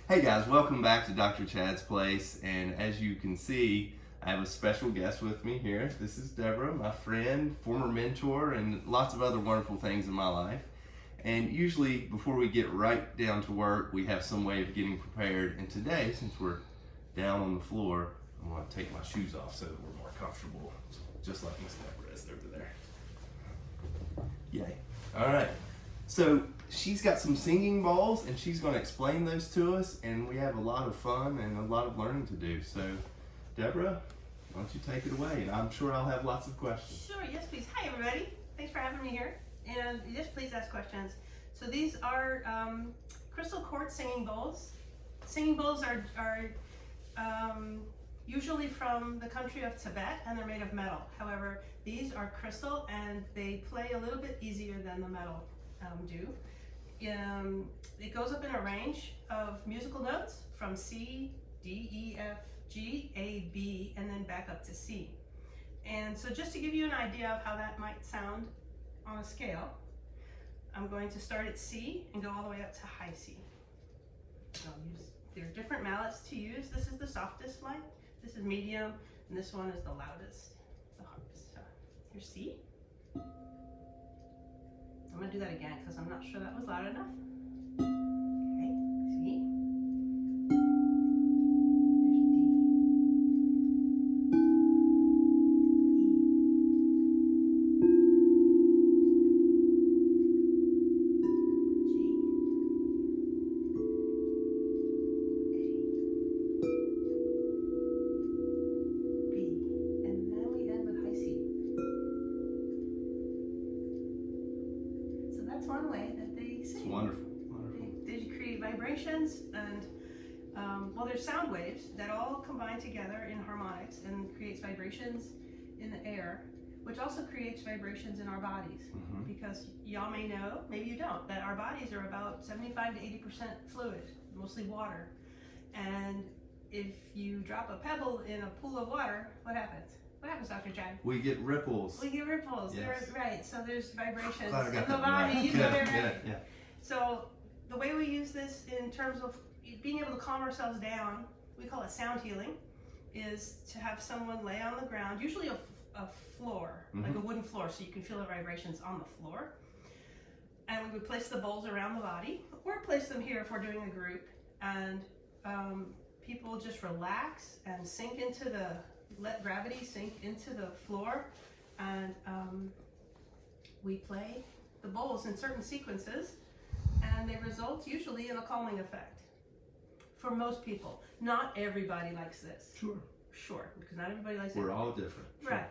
Hey guys, welcome back to Dr. Chad's Place, and as you can see, I have a special guest with me here. This is Debra, my friend, former mentor, and lots of other wonderful things in my life. And usually, before we get right down to work, we have some way of getting prepared. And today, since we're down on the floor, I'm going to take my shoes off so that we're more comfortable, just like Miss Debra is over there. Yay. All right. So she's got some singing bowls, and she's going to explain those to us, and we have a lot of fun and a lot of learning to do. So, Debra, why don't you take it away? And I'm sure I'll have lots of questions. Sure, yes please. Hi everybody. Thanks for having me here. And yes, please ask questions. So these are crystal quartz singing bowls. Singing bowls are usually from the country of Tibet, and they're made of metal. However, these are crystal, and they play a little bit easier than the metal do. It goes up in a range of musical notes from C, D, E, F, G, A, B, and then back up to C. And so just to give you an idea of how that might sound on a scale, I'm going to start at C and go all the way up to high C. So there are different mallets to use. This is the softest line, this is medium, and this one is the loudest, the hardest. So here's C. I'm going to do that again because I'm not sure that was loud enough. Okay, C. That's one way that they sing. It's wonderful, wonderful. They create vibrations, and well, there's sound waves that all combine together in harmonics and creates vibrations in the air, which also creates vibrations in our bodies. Because y'all may know, maybe you don't, that our bodies are about 75 to 80% fluid, mostly water. And if you drop a pebble in a pool of water, what happens? What happens, Dr. Chad? We get ripples. We get ripples. Yes. Right. So there's vibrations in Glad I got the that body. right. You Good. got it right. Yeah. So the way we use this in terms of being able to calm ourselves down, we call it sound healing, is to have someone lay on the ground, usually a floor, like a wooden floor, so you can feel the vibrations on the floor. And we would place the bowls around the body, or place them here if we're doing a group, and people just relax and sink into let gravity sink into the floor, and we play the bowls in certain sequences, and they result usually in a calming effect for most people. Not everybody likes this. Sure, because not everybody likes it. We're all different. Sure. Right.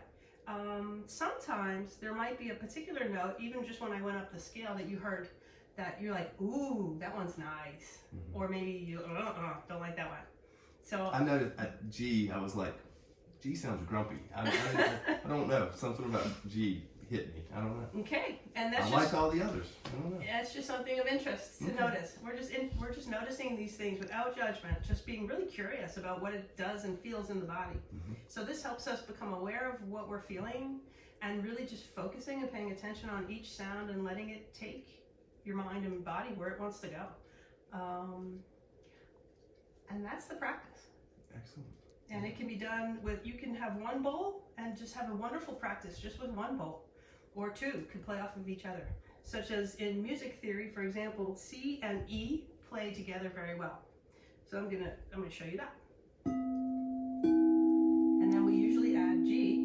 Sometimes there might be a particular note, even just when I went up the scale, that you heard that you're like, ooh, that one's nice. Or maybe you don't like that one. So I noticed at G, I was like, G sounds grumpy. I don't know. Something about G hit me. I don't know. Okay, and that's like all the others. I don't know. That's just something of interest to notice. We're just noticing these things without judgment, just being really curious about what it does and feels in the body. So this helps us become aware of what we're feeling, and really just focusing and paying attention on each sound and letting it take your mind and body where it wants to go. And that's the practice. Excellent. And it can be done with, you can have one bowl and just have a wonderful practice just with one bowl, or two could play off of each other. Such as in music theory, for example, C and E play together very well. So I'm gonna show you that. And then we usually add G.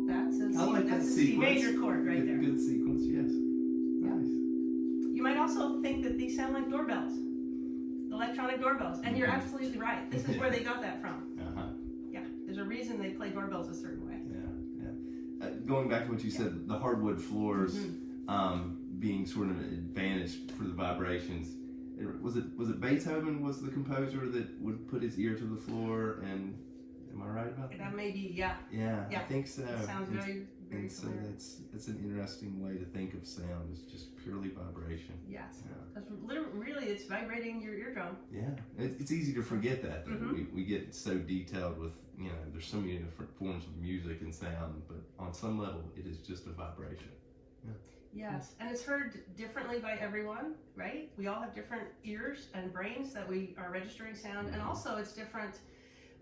That's a C major chord right there. Good sequence, yes. Nice. You might also think that these sound like doorbells, electronic doorbells, and you're absolutely right. This is where they got that from. Yeah, there's a reason they play doorbells a certain way. Yeah. Going back to what you said, the hardwood floors being sort of an advantage for the vibrations. Was it Beethoven was the composer that would put his ear to the floor? And am I right about that? That may be, yeah. Yeah, I think so. It sounds very and so familiar. it's an interesting way to think of sound. It's just purely vibration. Yes. Because really, it's vibrating your eardrum. Yeah, it's easy to forget that. We get so detailed with, there's so many different forms of music and sound, but on some level, it is just a vibration. Yes, and it's heard differently by everyone, right? We all have different ears and brains that we are registering sound, and also it's different.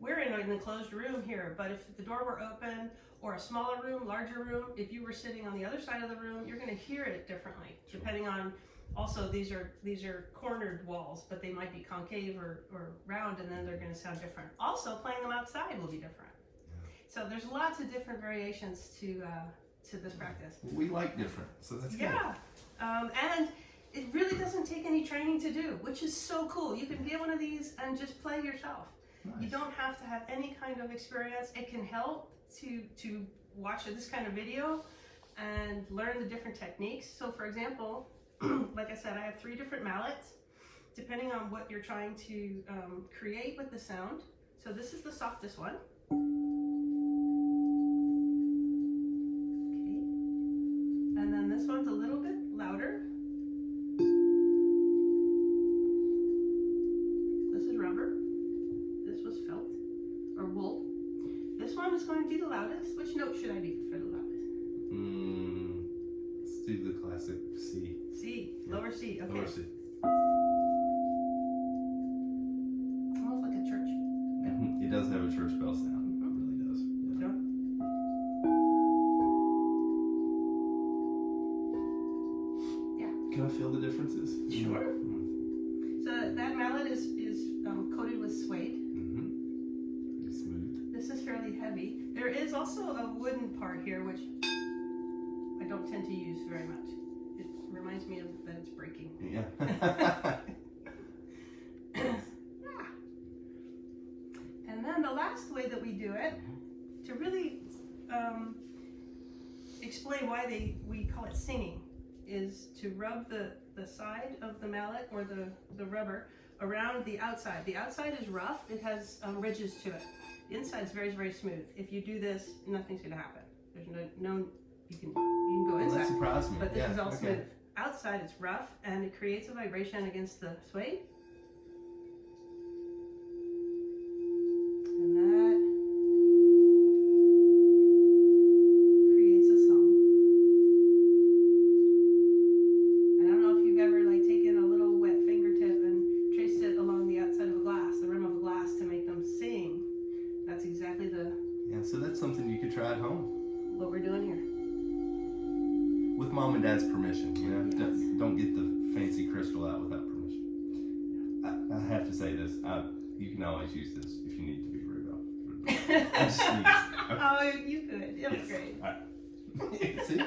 We're in an enclosed room here, but if the door were open, or a smaller room, larger room, if you were sitting on the other side of the room, you're going to hear it differently, depending on. Also, these are cornered walls, but they might be concave or round, and then they're going to sound different. Also, playing them outside will be different. So there's lots of different variations to this practice. We like different, so that's good. Yeah, and it really doesn't take any training to do, which is so cool. You can get one of these and just play yourself. Nice. You don't have to have any kind of experience. It can help to watch this kind of video and learn the different techniques. So for example, like I said, I have 3 different mallets, depending on what you're trying to create with the sound. So this is the softest one. And then this one's a little bit louder. This is rubber. This was felt or wool. This one is going to be the loudest. Which note should I do for the loudest? Let's do the classic C. C, lower C. Okay. Lower C. Almost like a church. Mm-hmm. It does have a church bell sound. It really does. Yeah. Can I feel the differences? Sure. So that mallet is coated with suede. Pretty smooth. This is fairly heavy. There is also a wooden part here, which I don't tend to use very much. It reminds me of that it's breaking. Yeah. And then the last way that we do it, to really explain why we call it singing, is to rub the side of the mallet or the rubber around the outside. The outside is rough. It has ridges to it. The inside is very, very smooth. If you do this, nothing's going to happen. There's no you can go inside. That surprised me. But this is all smooth. Outside it's rough, and it creates a vibration against the suede. And that creates a song. I don't know if you've ever taken a little wet fingertip and traced it along the outside of a glass, the rim of a glass, to make them sing. That's exactly so that's something you could try at home. What we're doing here. With mom and dad's permission, you know. Yes. Don't get the fancy crystal out without permission. I have to say this. You can always use this if you need to be rude. Oh, you could. It was great. See?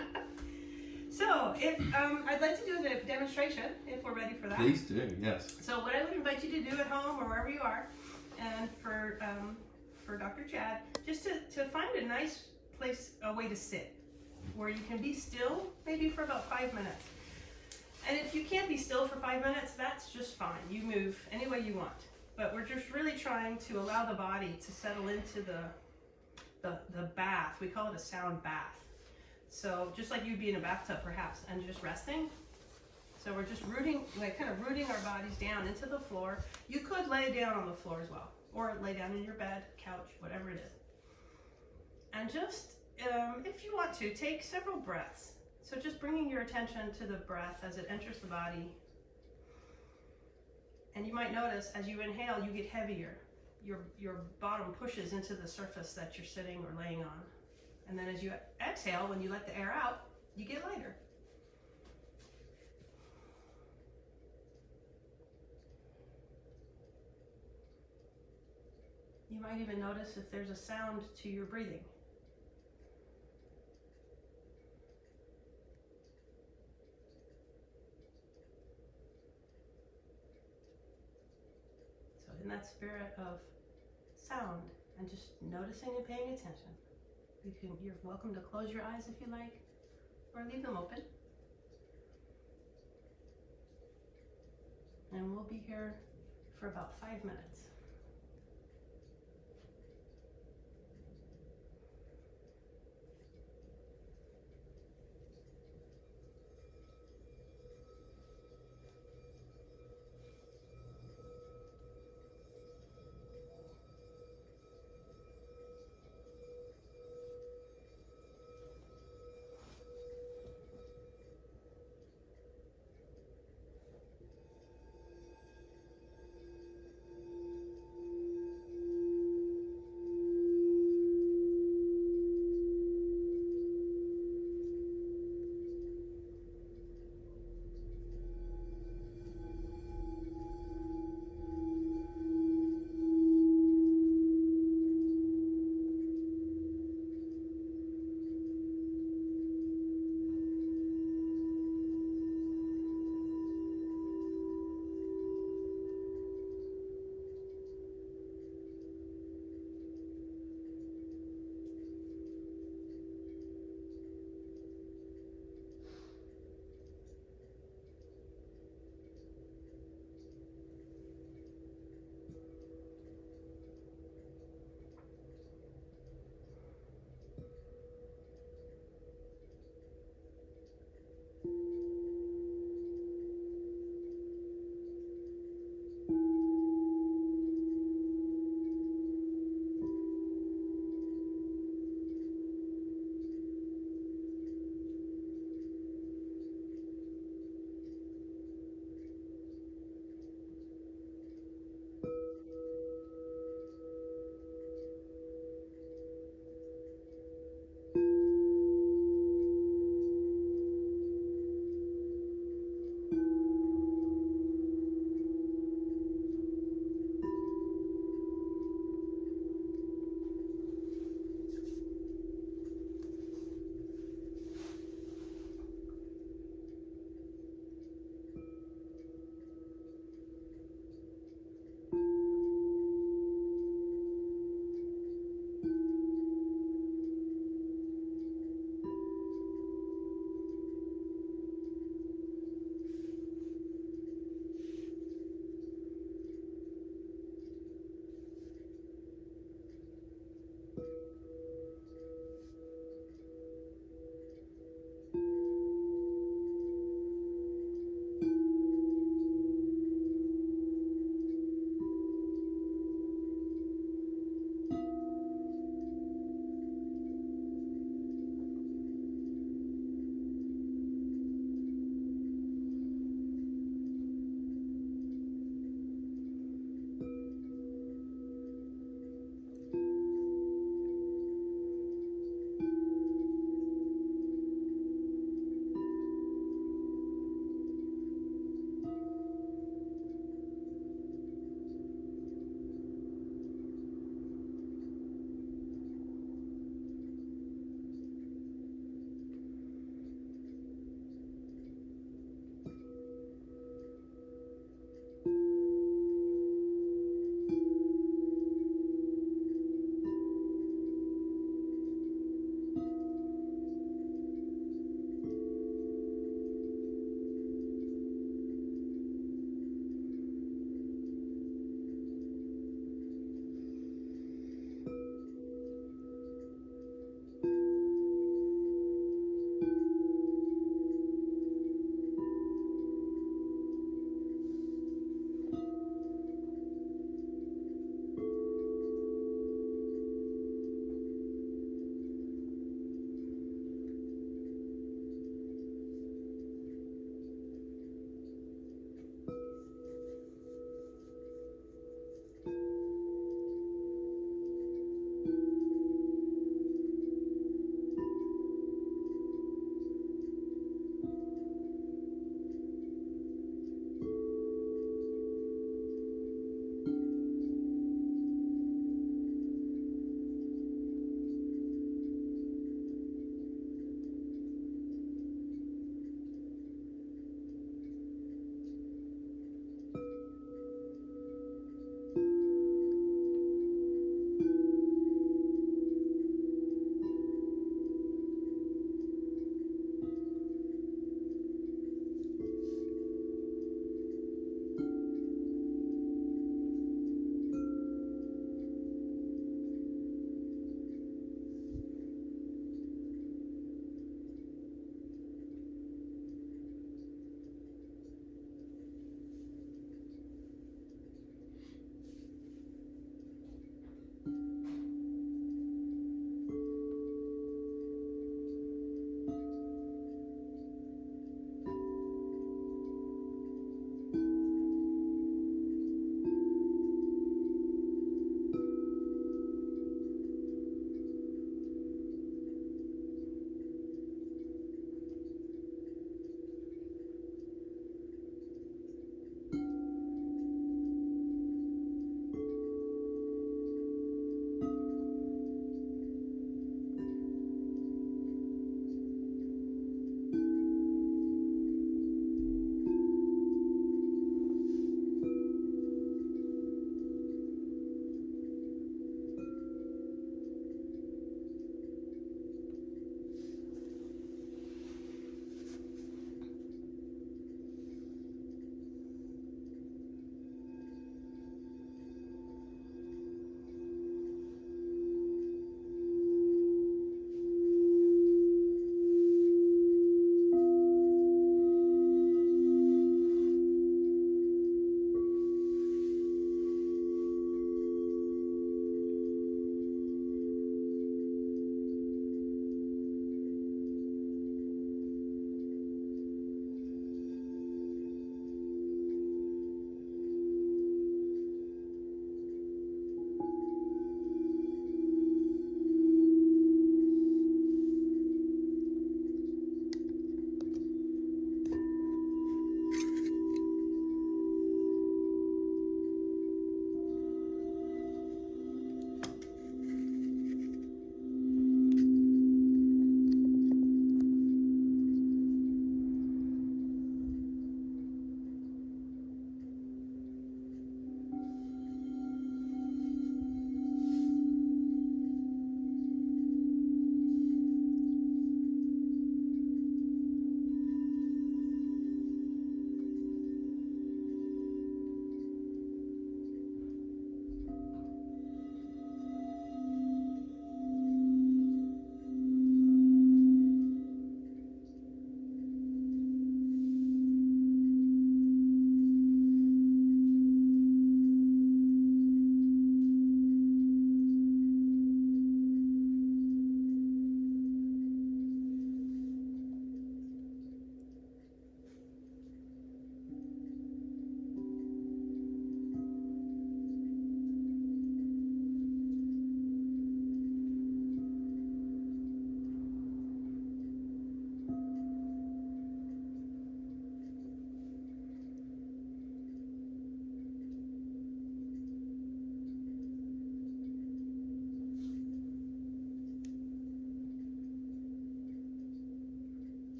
So, if I'd like to do a demonstration, if we're ready for that. Please do. Yes. So, what I would invite you to do at home or wherever you are, and for Dr. Chad, just to find a nice place, a way to sit, where you can be still, maybe for about 5 minutes. And if you can't be still for 5 minutes, that's just fine. You move any way you want. But we're just really trying to allow the body to settle into the bath. We call it a sound bath. So just like you'd be in a bathtub perhaps, and just resting. So we're just kind of rooting our bodies down into the floor. You could lay down on the floor as well, or lay down in your bed, couch, whatever it is. And just, if you want to, take several breaths. So just bringing your attention to the breath as it enters the body. And you might notice as you inhale, you get heavier. Your bottom pushes into the surface that you're sitting or laying on. And then as you exhale, when you let the air out, you get lighter. You might even notice if there's a sound to your breathing. So in that spirit of sound and just noticing and paying attention, you're welcome to close your eyes if you like, or leave them open. And we'll be here for about 5 minutes.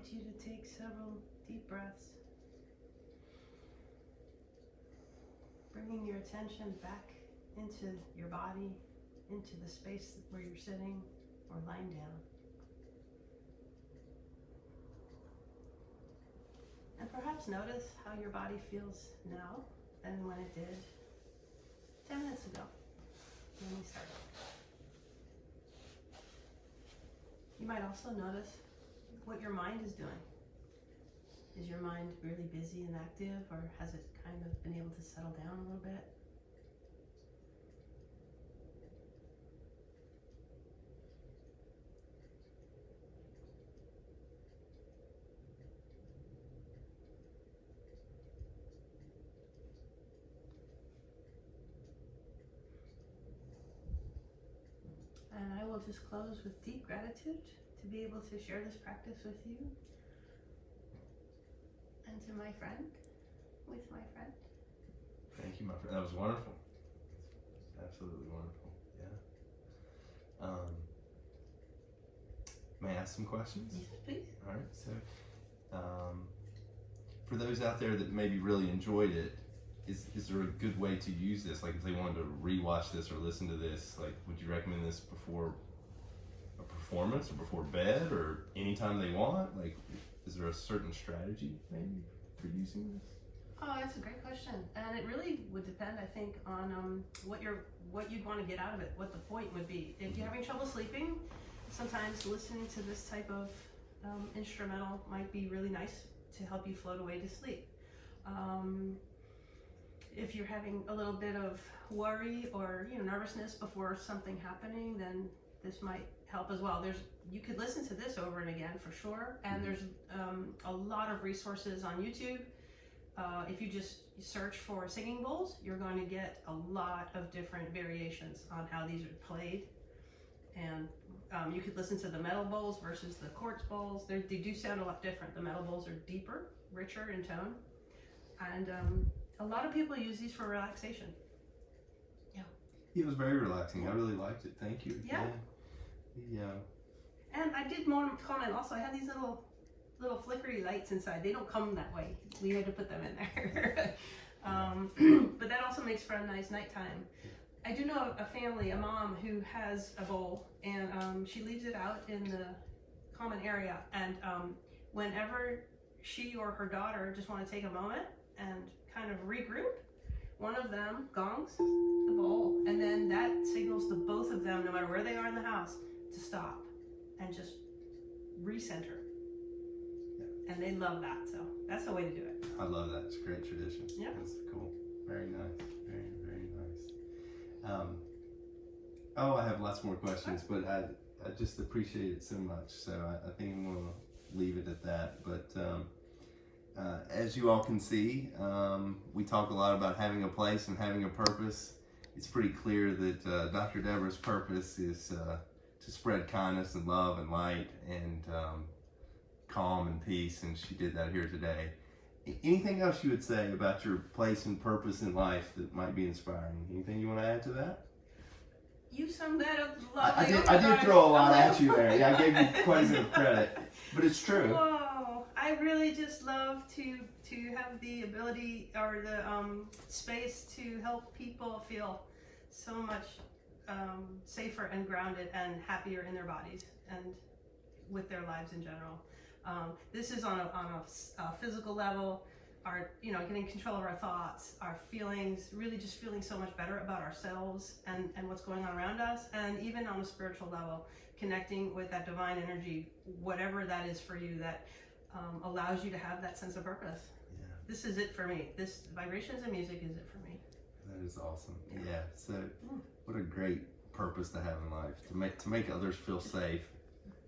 invite you to take several deep breaths, bringing your attention back into your body, into the space where you're sitting or lying down. And perhaps notice how your body feels now than when it did 10 minutes ago when we started. You might also notice what your mind is doing. Is your mind really busy and active, or has it kind of been able to settle down a little bit? And I will just close with deep gratitude to be able to share this practice with you and to my friend, with my friend. Thank you, my friend. That was wonderful. Absolutely wonderful. Yeah. May I ask some questions? Yes, please. All right. So, for those out there that maybe really enjoyed it, is there a good way to use this? Like, if they wanted to rewatch this or listen to this, like, would you recommend this before a performance or before bed or anytime they want? Like, is there a certain strategy maybe for using this? Oh, that's a great question, and it really would depend, I think, on what you'd want to get out of it, what the point would be. If you're having trouble sleeping, sometimes listening to this type of instrumental might be really nice to help you float away to sleep. If you're having a little bit of worry or nervousness before something happening, then this might help as well. You could listen to this over and again for sure, and there's a lot of resources on YouTube. If you just search for singing bowls, you're going to get a lot of different variations on how these are played. And you could listen to the metal bowls versus the quartz bowls. They do sound a lot different. The metal bowls are deeper, richer in tone. And a lot of people use these for relaxation. Yeah. It was very relaxing. I really liked it. Thank you. Yeah. Yeah. And I did want to comment also, I have these little flickery lights inside. They don't come that way. We had to put them in there. But that also makes for a nice nighttime. I do know a family, a mom who has a bowl, and she leaves it out in the common area. And whenever she or her daughter just want to take a moment and kind of regroup, one of them gongs the bowl, and then that signals to both of them, no matter where they are in the house, to stop and just recenter. Yeah. And they love that, so that's the way to do it. I love that. It's a great tradition. Yeah. That's cool. Very nice. Very, very nice. I have lots more questions, but I just appreciate it so much. So I think I'm going to leave it at that. But as you all can see, we talk a lot about having a place and having a purpose. It's pretty clear that Dr. Debra's purpose is to spread kindness and love and light and calm and peace, and she did that here today. Anything else you would say about your place and purpose in life that might be inspiring? Anything you want to add to that? You summed that up lovely. I did throw a lot at you there. Yeah, I gave you quite a bit of credit, but it's true. Whoa! I really just love to have the ability or the space to help people feel so much safer and grounded and happier in their bodies and with their lives in general. This is on a physical level, getting control of our thoughts, our feelings, really just feeling so much better about ourselves and what's going on around us, and even on a spiritual level, connecting with that divine energy, whatever that is for you, that allows you to have that sense of purpose. Yeah. This is it for me. This vibrations and music is it for me. That is awesome. Yeah. So what a great purpose to have in life, to make others feel safe.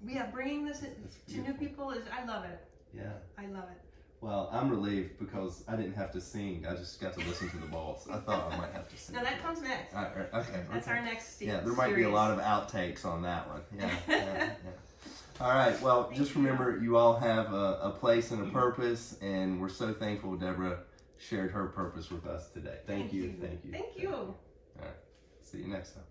Yeah, bringing this to new people I love it. Yeah. I love it. Well, I'm relieved because I didn't have to sing. I just got to listen to the balls. I thought I might have to sing. No, that comes next. Okay. That's our next Yeah, there might be a lot of outtakes on that one. Yeah. All right. Well, just remember, you all have a place and a purpose, and we're so thankful Debra shared her purpose with us today. Thank you. Thank you. All right. See you next time.